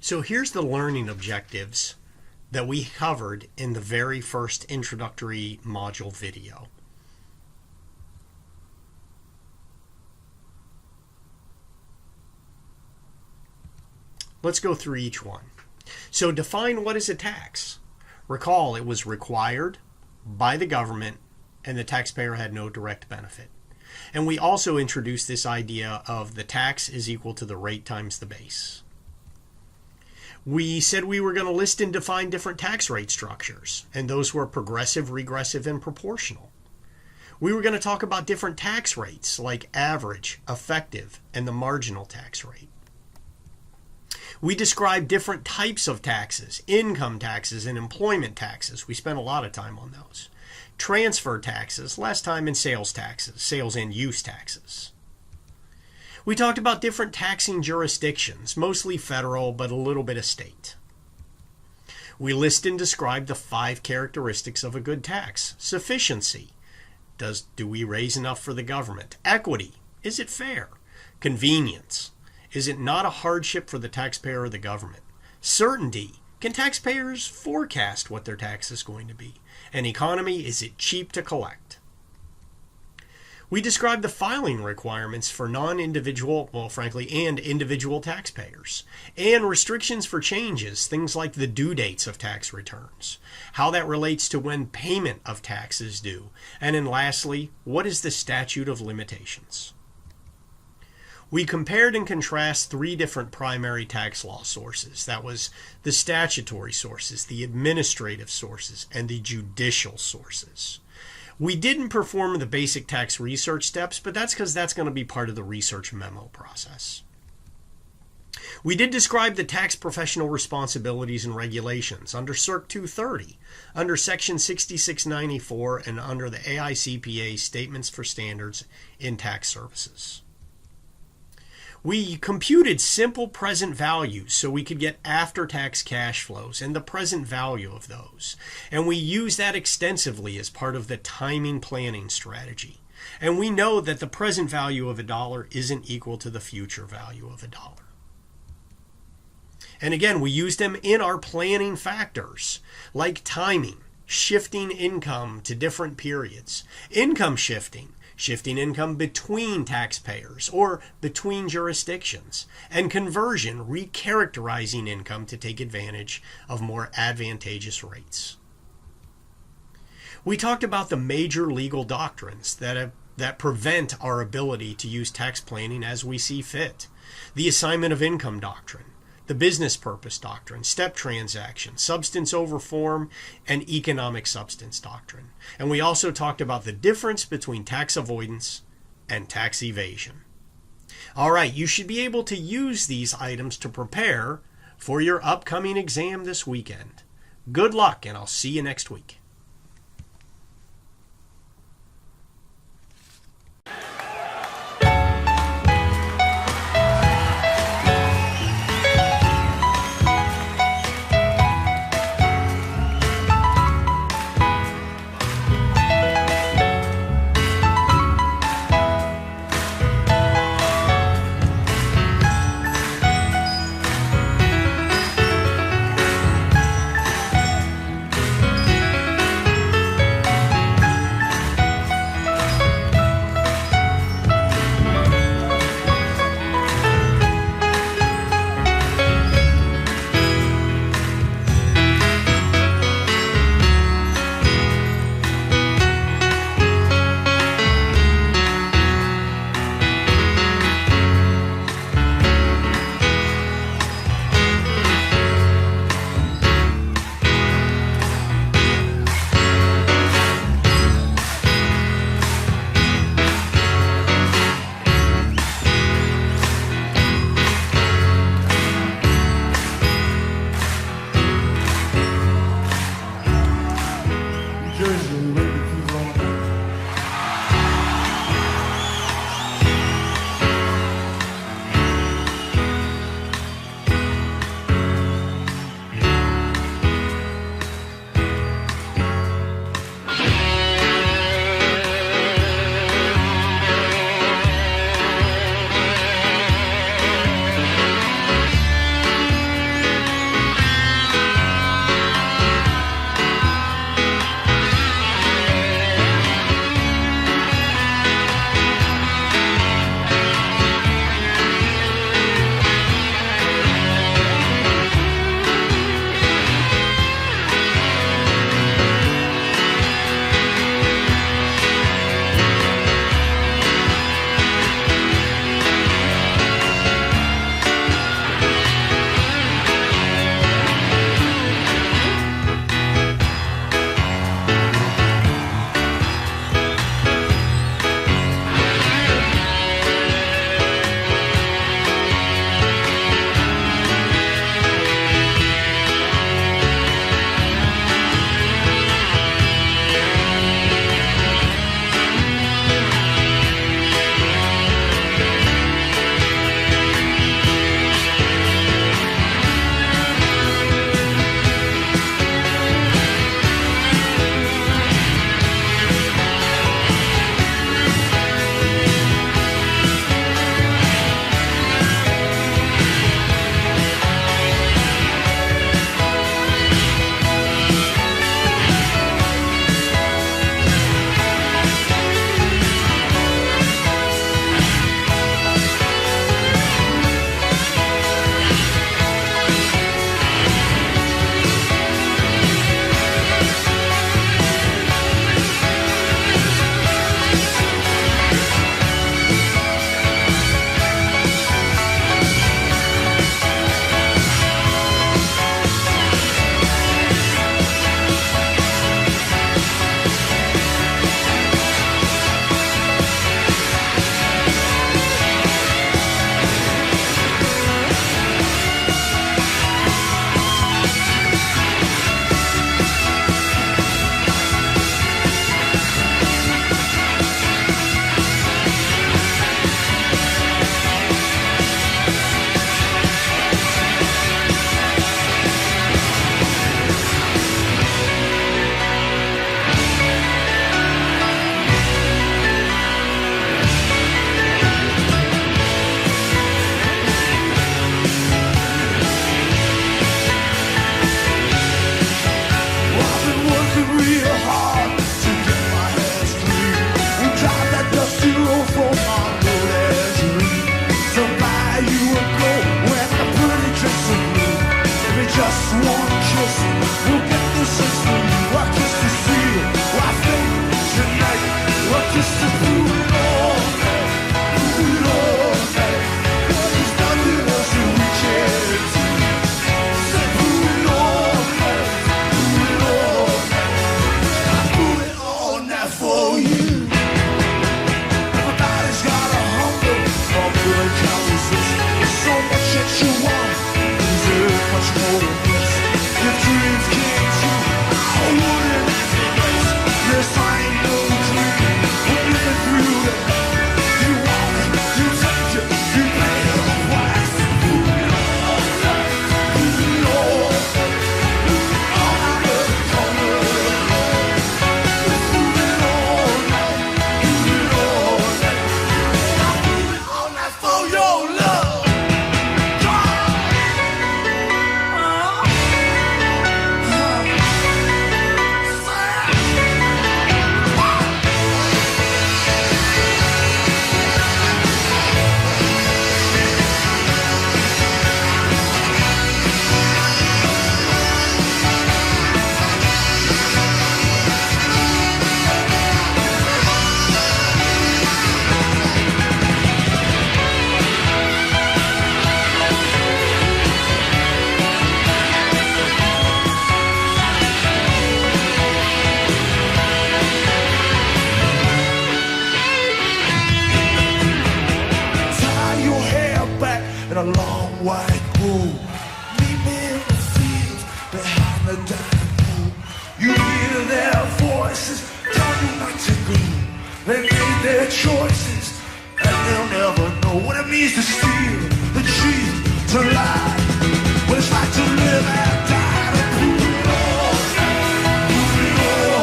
So here's the learning objectives that we covered in the very first introductory module video. Let's go through each one. So define what is a tax. Recall it was required by the government and the taxpayer had no direct benefit. And we also introduced this idea of the tax is equal to the rate times the base. We said we were going to list and define different tax rate structures, and those were progressive, regressive, and proportional. We were going to talk about different tax rates like average, effective, and the marginal tax rate. We described different types of taxes, income taxes and employment taxes. We spent a lot of time on those. Transfer taxes, less time in sales taxes, sales and use taxes. We talked about different taxing jurisdictions, mostly federal, but a little bit of state. We list and describe the 5 characteristics of a good tax. Sufficiency. Do we raise enough for the government? Equity. Is it fair? Convenience. Is it not a hardship for the taxpayer or the government? Certainty. Can taxpayers forecast what their tax is going to be? And economy. Is it cheap to collect? We described the filing requirements for non-individual, and individual taxpayers, and restrictions for changes, things like the due dates of tax returns, how that relates to when payment of tax is due, and then lastly, what is the statute of limitations? We compared and contrast 3 different primary tax law sources. That was the statutory sources, the administrative sources, and the judicial sources. We didn't perform the basic tax research steps, but that's because that's going to be part of the research memo process. We did describe the tax professional responsibilities and regulations under Circ 230, under Section 6694, and under the AICPA Statements for Standards in Tax Services. We computed simple present values so we could get after-tax cash flows and the present value of those. And we use that extensively as part of the timing planning strategy. And we know that the present value of $1 isn't equal to the future value of $1. And again, we use them in our planning factors, like timing, shifting income to different periods, income shifting income between taxpayers or between jurisdictions, and conversion, recharacterizing income to take advantage of more advantageous rates. We talked about the major legal doctrines that prevent our ability to use tax planning as we see fit. The assignment of income doctrine, the business purpose doctrine, step transaction, substance over form, and economic substance doctrine. And we also talked about the difference between tax avoidance and tax evasion. All right, you should be able to use these items to prepare for your upcoming exam this weekend. Good luck, and I'll see you next week. choices, and they'll never know what it means to steal, to cheat, to lie, what it's like to live and die, to prove it all, prove it all.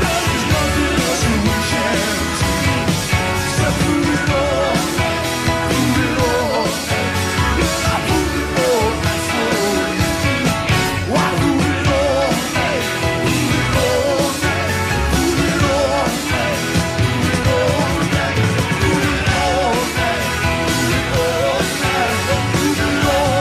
There's nothing else that we can do, so prove it all, prove it all. Yeah, I prove it all, that's all you do. Why prove it all, prove it all, prove it all, prove it all, prove it all, prove it all,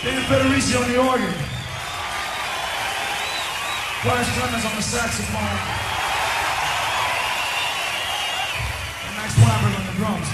David Federici on the organ. Bryce Clemens on the saxophone. And Max Weinberg on the drums.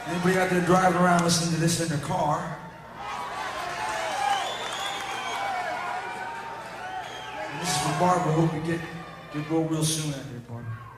Anybody out there driving around listening to this in their car? And this is for Barbara. Hope you get real soon out there, Barbara.